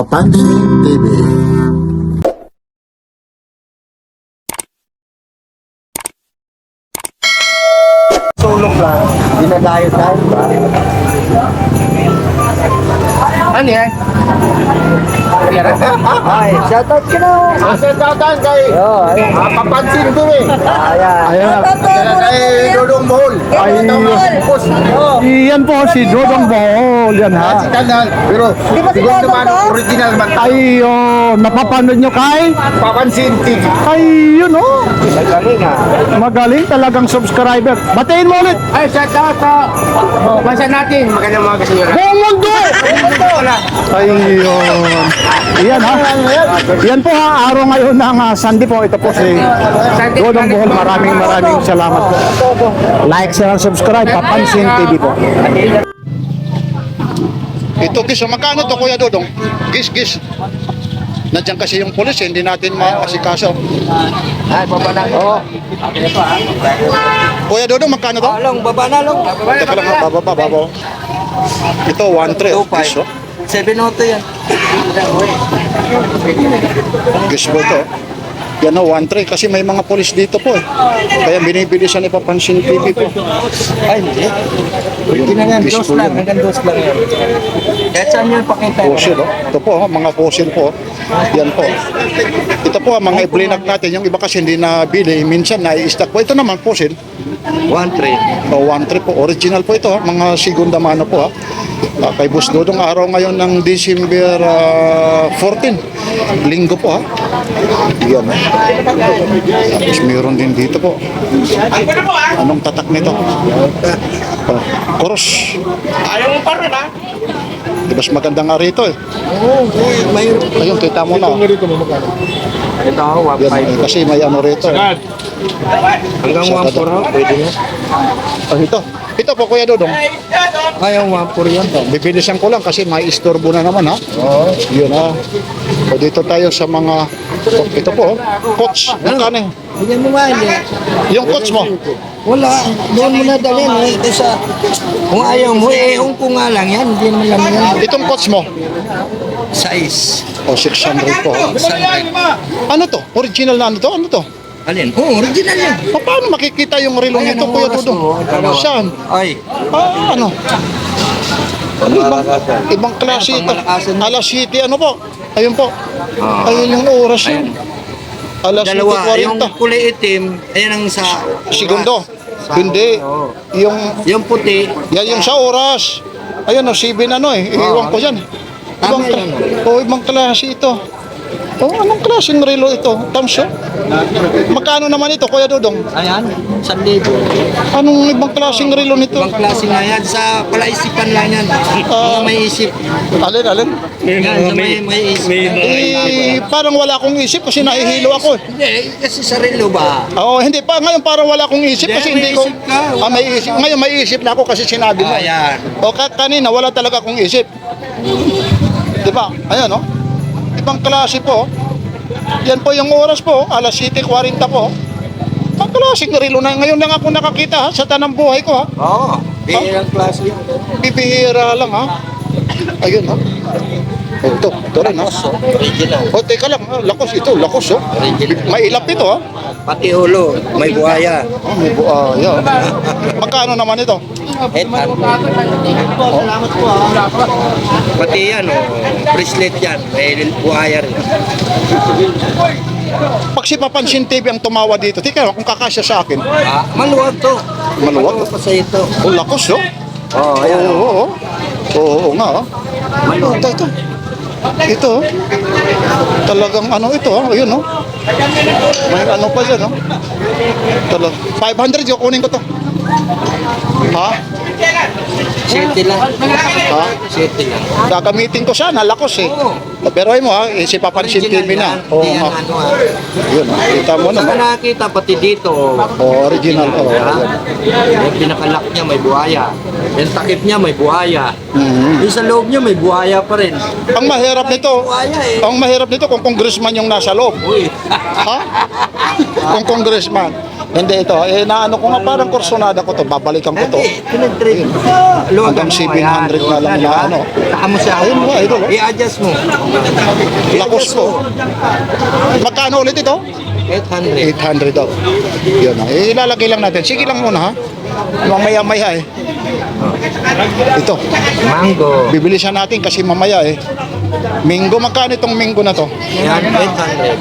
Papansin TV. Sulok lang, dinadayo-dayo ba? Ano yan? Ay, shoutout ka na! Shoutout kay Ayun. Papansin TV. Ayan. Kay Dodong Bohol. Iyan po si Dodong Bohol, yan ha. Kanal, pero siguro naman original man. Ayun, napapanood nyo kay? Papansin TV. Ayun oh, Magaling ah. magaling talagang subscriber. Batiin mo ulit. Ay, shoutout sa bansa natin. Magandang mga kasinyo. Buong mundo! Ayun. Iyan ha. Yan po ha, araw ngayon ng Sunday po. Ito po si Dodong Bohol. Maraming salamat po. Like, share, and subscribe. Papansin TV po. Ito, gis, magkano to Kuya Dodong? Gis. Nandiyan kasi yung pulis, hindi natin maasikaso. Ay, baba na. Oo. Kuya Dodong, magkano to? Long, baba na, long. Teka lang, baba. Ito, 1.3. Gis, oh. 7 auto yan. Gis po to. Yan o, 1.3 kasi may mga pulis dito po eh. Kaya binibilisan ipapansin TV po. Ay, hindi. Hindi na yan. Dos lang. Hanggang dos lang yan. Kahit saan yun pakita. Fossil, oh. Ito po, mga fossil po. Yan po. Ito po, mga iblinag natin. Yung iba kasi hindi na bili. Minsan na-i-stack po. Ito naman, fossil. 1-3. O, 1.3 po. Original po ito. Mga segunda mano po. Kay Boss Dodong, araw ngayon ng December 14. Linggo po ha. Yan. Tapos meron din dito po. Anong tatak nito? Cross. Ayaw mo pa rin ha? Di mas maganda nga rito eh. Oo. Mayroon. Ayun, kita mo na. Ito ako, Yan, kasi may ano rito. Hanggang 1-4 ha? Pwede na. Ito. Ito po Kuya Dodong. Ayaw 1-4 yan. Bibilisan ko lang kasi may istorbo na naman ha. Oo. Yun ha. O dito tayo sa mga, ito po, coach. Magkano yun? Bigyan mo nga hindi. Yung coach mo. Wala. Doon mo na dalhin. Ito sa... Kung ayaw mo, ehong ko nga lang yan. Hindi naman lang yan. Itong coach mo. Size. O 600 po. Ano to? Original na ano to? Ano to? Alin? Oo, original yan. Paano makikita yung relo nito Kuya Dodong? Saan? Ay. Ano? Ano ibang klase ito? Alas City ano po? Ayun po. Ayun yung oras yun. Alas City Dalawa. Yung 40. kulay itim, ayan ang sa... Segundo. Hindi. Yung puti. Yan yung sa oras. Ayun o, 7 ano eh. Iiwan ko dyan. Tama yan. Ibang klase ito. Anong klaseng relo ito? Tamso? Magkano naman ito, Kuya Dodong? Ayan, 1,000. Anong ibang klaseng relo nito? Ibang klase na yan. Sa palaisipan lang yan. Mga may isip. Alin? Yan, sa may isip. Parang wala akong isip kasi nahihilo ako eh. Hindi, kasi sa relo ba? Hindi pa. Ngayon parang wala akong isip kasi May hindi ko... isip ka. may isip. Ngayon may isip na ako kasi sinabi mo. Ayan. Kanina wala talaga akong isip. Di ba? Ayan o. Ibang klase po. Yan po yung oras po. Alas 7:40 po. Ibang klaseng relo na. Ngayon lang ako nakakita ha, sa tanang buhay ko ha. Oo. Bihirang klase yan. Bibihira lang ha. Ayun ha. Ito rin ha. Original. Teka lang ha. Lakos ito. Lakos oh. May ilap ito ha. Pati ulo, may buhaya. May buaya. Magkano naman ito? 800. Pati yan, bracelet yan. May buhaya rin. Pag si Papansin TV ang tumawa dito, tika kung kakasya sa akin. Maluwag to. Maluwag? pa sa ito. Lakos oh. Oo, ayan. Oo nga oh. Ito. Ito, talagang ano ito, ayun, may ano pa dyan, 500 yung kunin ko to. Ha? City lang. Ha? City lang. Gagamitin ko sana, lakos eh. Pero ay mo ha, si Papansin TV na. Oo Hindi yan nga. ano Yun, kita mo Saan naman. nakita pati dito? Original to. Yung pinakalak niya may buhaya. Yung takip niya may buhaya. Mhm. Yung sa loob niya may buhaya pa rin. Ang mahirap nito, Buhaya eh. ang mahirap nito kung congressman yung nasa loob. Uy. Ha? Kung congressman. Hindi ito, naano ko nga parang kursonada ko to, babalikan ko to. Hindi, pinag-trade. Hanggang 700 na lang na ano. Saka mo siya. Ayun mo, idol. I-adjust mo. Lakos to. Magkano ulit ito? 800. 800 daw. Yun na. Ilalagay lang natin. Sige lang muna ha. Mamaya-maya eh. Ito. Mango. Bibili siya natin kasi mamaya eh. Minggo, magkano itong minggo na to? Yan, 800.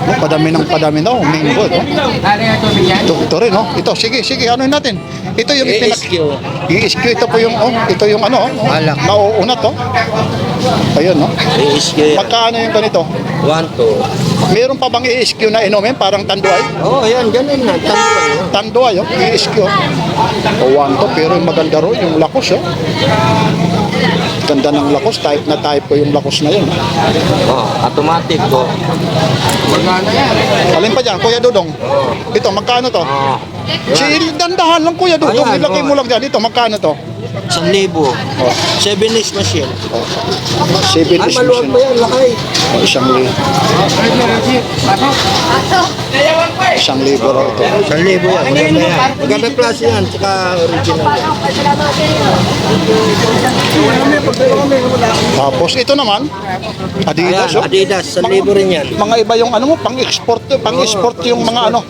Oh, padami daw, minggo. Ito rin, no? Ito, sige, ano natin? Ito yung I-SQ. I-SQ, ito po yung, ito yung ano, Alak. nauuna to. Ayun, no? I-SQ. Magkano yung ganito? 1, 2. Meron pa bang i-SQ na inumin? Parang tanduay? Oh, yan, ganun na. Tanduay. Tanduay, oh, i-SQ. O, 1 to, pero yung maganda ro, yung lakos, oh. Ganda ng lakos, type na type ko yung lakos na yun. Oh, automatic ko. Magkano yan? Alin pa dyan, Kuya Dudong? Ito, magkano to? Oh. Dandahan lang Kuya Dudong, Ayan, ilagay mo lang dyan. Ito, magkano to? 1,000. 7 is machine. 7 Ay, is maluwag pa yan, lakay. Isang libo. Isang libo raw ito. 1,000 yan, maganda yan. Maganda klase yan, tsaka original. Tapos ito naman, Adidas. Ayan, Oh. Adidas, 1,000 rin yan. Mga iba yung ano mo, pang-export yung mga ano.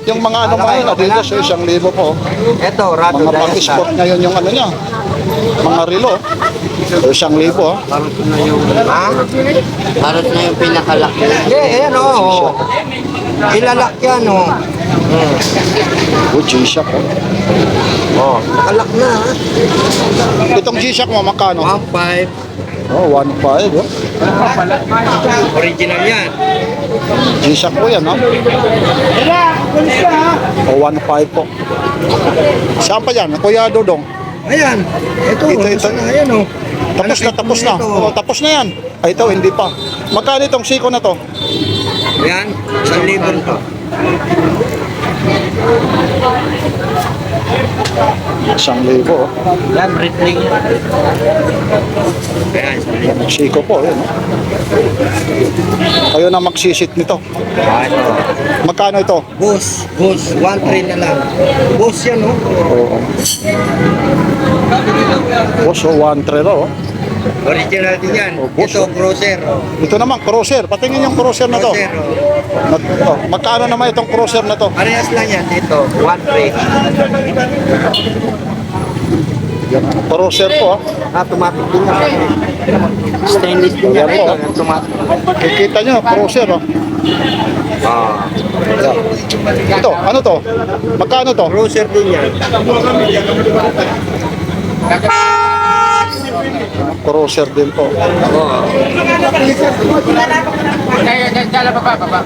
Yung mga ano mga yun, Adidas, 1,000 po. Ito, Rado Mga Dias. pang-export ngayon yung ano niya. Mga relo. 1,000 oh. Parot na yung, ha? Parot na yung pinakalaki. Hindi, ayan o. Oh. Ilalak yan o. Oh, G-Shock oh. Oh, nakalak na ha. Itong G-Shock mo, magkano? 1,500. Oh, 1.5 oh. Original yan. G-Shock po yan, no? O, 1.5 po. Saan pa yan? Kuya Dodong. Ayan. Ito, Ito. na, ayan o. Tapos na, tapos na. O, tapos na yan. Ay, ito, hindi pa. Magkano itong siko na to? Ayan, 1,000 to. 1,000 oh. Yan, Britling. Ayan, 1,000. Siko po, yun. No? Kayo na magsisit nito. Ito. Magkano ito? Boss, 1,300 na lang. Boss yan o. Oo. Oh, so 1.3 oh. Original din yan. Oh, boss. Ito, cruiser. Ito naman, cruiser. Patingin yung cruiser na to. Cruiser o. Oh, magkano naman itong cruiser na to? Parehas lang yan dito, 1,300. Yan. Cruiser po. Automatic din yan. Stainless din yan. Ayan po. Ito, automatic. Kikita nyo, cruiser oh. Ah, Yan. Ito, ano to? Magkano to? cruiser din yan. Cruiser din po. Oh.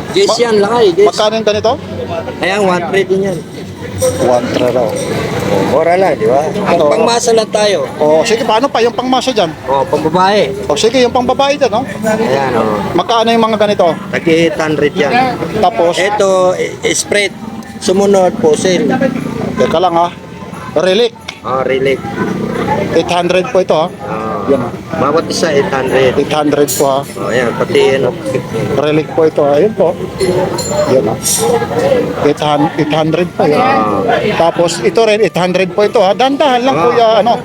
Guess yan, lakay. Guess. Magkano yung ganito? Ayan, 1,300 din yan. 1.3 raw. Mura lang, di ba? Ang Oo. pangmasa lang tayo. O, sige, paano pa yung pangmasa dyan? Oh, pambabae. O, sige, yung pangbabae dyan, no? Ayan, oh. Magkano yung mga ganito? Tagi 800 yan. Tapos, Ito, spread. Sumunod po, sale. teka lang ha. Relic. Oh, relic. 800 po ito ha. Oh. Yan ha. Bawat isa, 800. 800 po ha. Oh, ayan, pati ano. Relic po ito ha. Ayun po. Yan ha. 800 po yan. Tapos, ito rin, 800 po ito ha. Dandahan lang po ya, ano.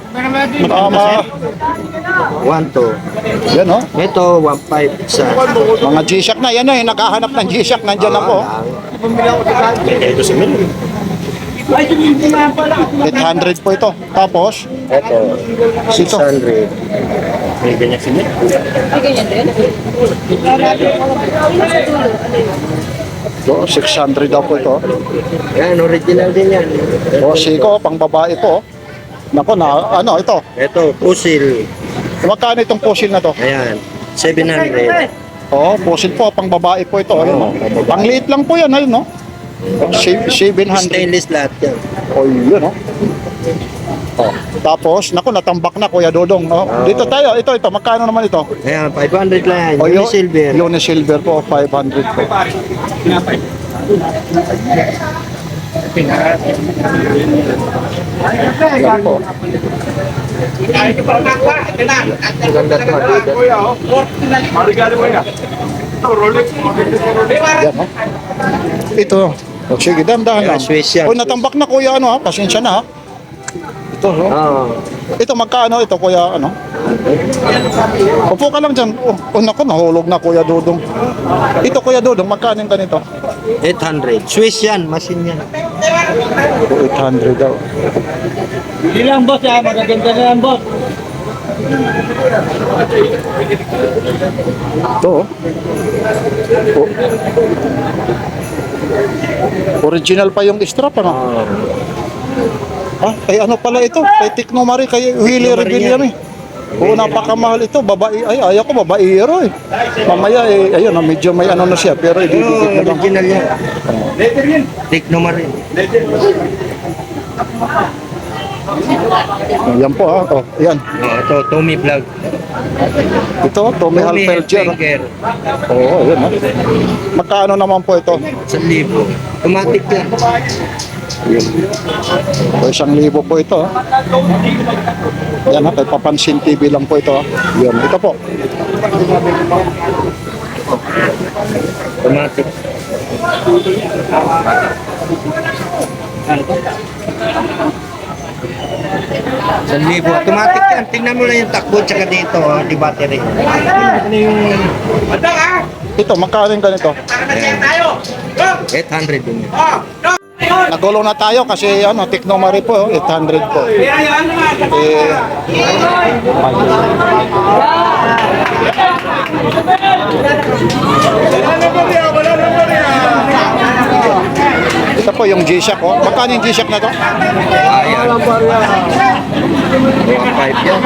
1, 2. Yan ha. Ito, 1,500 isa. Mga G-Shock na. Yan na, nakahanap ng G-Shock. Nandyan na po. Ito si Mil. 800 po ito. Tapos, Ito, 600. May ganyan si Mil. so, 600 daw po ito. Yan, original din yan. O, siko, pang babae po. Nako na, ano, ito. Ito, pusil. Magkano itong pusil na to? Ayan, 700. Oo, pusil po, pang babae po ito. Ayun, no? Pangliit lang po yan, ayun, no? 700. Stainless lahat yan. O, yun, no? Oh. Tapos, naku, natambak na, Kuya Dodong. No? Dito tayo, ito, magkano naman ito? Ayan, 500 lang yan. O, Yung silver. Silver po, 500 po. Yan po. Maganda to. Yan, no? Ito, O sige, dahan-dahan lang. Swiss yan. O, natambak na kuya, ano ha? Pasensya na ha. Ito, no? Ito, magkano ito, kuya, ano? Upo ka lang dyan. Oh, naku, nahulog na, kuya Dudong. Ito, kuya Dudong, magkano yung ganito? 800. Swiss yan, machine yan. 800 daw. Hindi lang boss ha, magaganda na lang boss. Ito, oh. Original pa yung strap, ano? Ay, ano pala ito? Kay Tecno Marie, kay Willie Rebellion eh. Oo, napakamahal ito. Babae, ay, ayaw ko babaero eh. Mamaya eh, ayun, medyo may ano na siya, pero ididikit na lang. Original yan. Tecno Marie. Yan po ha, oh, yan. Ito, Tommy Vlog. Ito, Tommy Hilfiger. Hilfiger. Oo, yan ha. Magkano naman po ito? 1,000. Automatic yan. O, 1,000 po ito ha. Yan ha, kay Papansin TV lang po ito ha. Yan, ito po. Automatic. Sa libo. Automatic yan. Tingnan mo lang yung takbo tsaka dito, di battery. Ano yung Ito, magkano yung ganito? 800 din. Nagulo na tayo kasi ano, Tecno Marie po, 800 po. Ito po yung G-Shock oh. Magkano yung G-Shock na to? Ayan. 1.5 yan.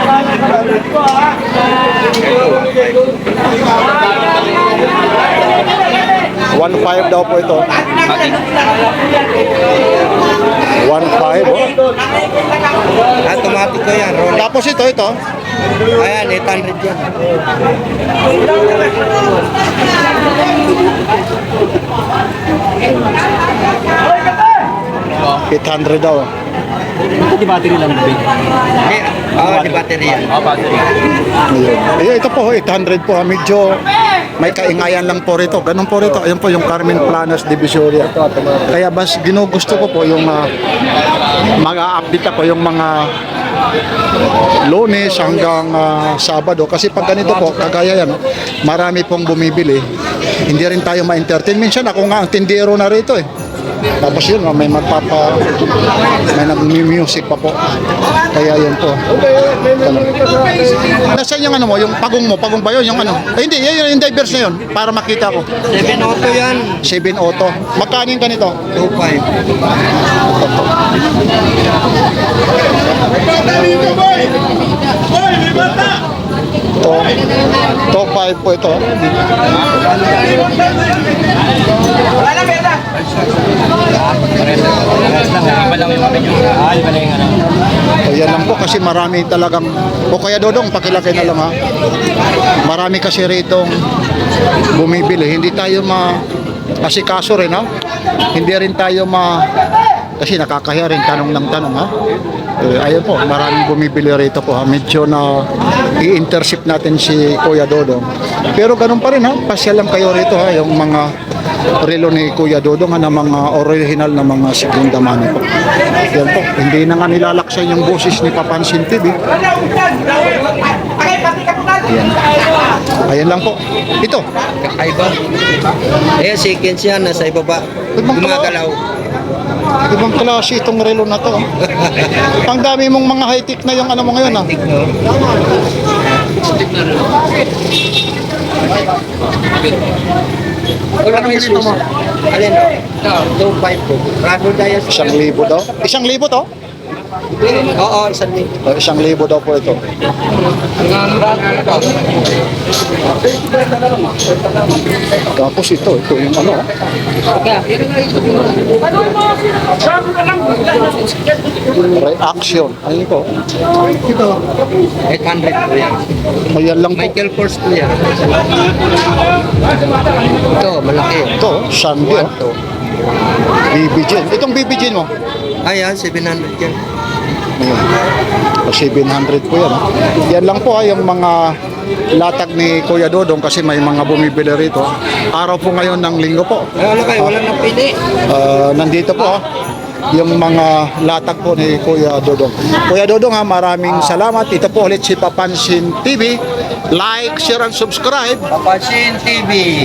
1.5 daw po ito. 1.5 oh. Automatic ko yan. Rolex. Tapos ito. Ayan, 800 yan. $800 daw. Di battery lang big. Di battery yan. Ayun, ito po 800 po. Medyo may kaingayan lang po rito. Ganun po rito. Ayun po yung Carmen Planas Divisoria. Kaya mas ginugusto ko po yung mag-update po yung mga Lunes hanggang Sabado. Kasi pag ganito po, kagaya yan, marami pong bumibili. Hindi rin tayo ma-entertain. Minsan ako nga ang tindero na rito eh. Tapos yun, may nag-music pa po. Kaya yun po. Nasaan yung ano mo, yung pagong ba yun? Yung ano? Eh, hindi, yun yung divers na yun. Para makita ko. 7 auto yan. 7 auto. Magkano yung ganito? 2.5. Top 5 po ito. O yan lang po kasi marami talagang o kaya Dodong pakilaki na lang ha. Marami kasi ritong bumibili. Hindi tayo asikaso rin ha. Hindi rin tayo kasi nakakahiya rin tanong ng tanong ha. Ayun po, maraming bumibili rito po ha. Medyo na i-intercept natin si Kuya Dodong. Pero ganun pa rin ha, pasyal lang kayo rito ha, yung mga relo ni Kuya Dodong ha, na mga original na mga segunda mano po. Yan po, hindi na nga nilalaksan yung boses ni Papansin TV. Ayan. Ayan lang po. Ito. Kakaiba. Ayan, seconds yan. Nasa ibaba. Gumagalaw. Ibang klase itong relo na to. Ang dami mong mga high-tech na yung ano mo ngayon ha. Tigno. Wala kang isuso mo. Alin o? 2.5 po. Rado daya sa 1,000 daw. 1,000 to? Oo, 1,000. 1,000 daw po ito. Tapos ito yung ano. Reaction. Ano ito? 800 po yan. Ayan lang po. Michael Kors po yan. Ito, malaki. Ito, Sandy. Ito. BBJ. Itong BBJ mo? Ayan, 700 yan. Ayan. 700 po yan. Yan lang po yung mga latag ni Kuya Dodong kasi may mga bumibili rito. Araw po ngayon ng linggo po. Wala kayo, wala nang pili. Nandito po yung mga latag po ni Kuya Dodong. Kuya Dodong ha, maraming salamat. Ito po ulit si Papansin TV. Like, share, and subscribe. Papansin TV.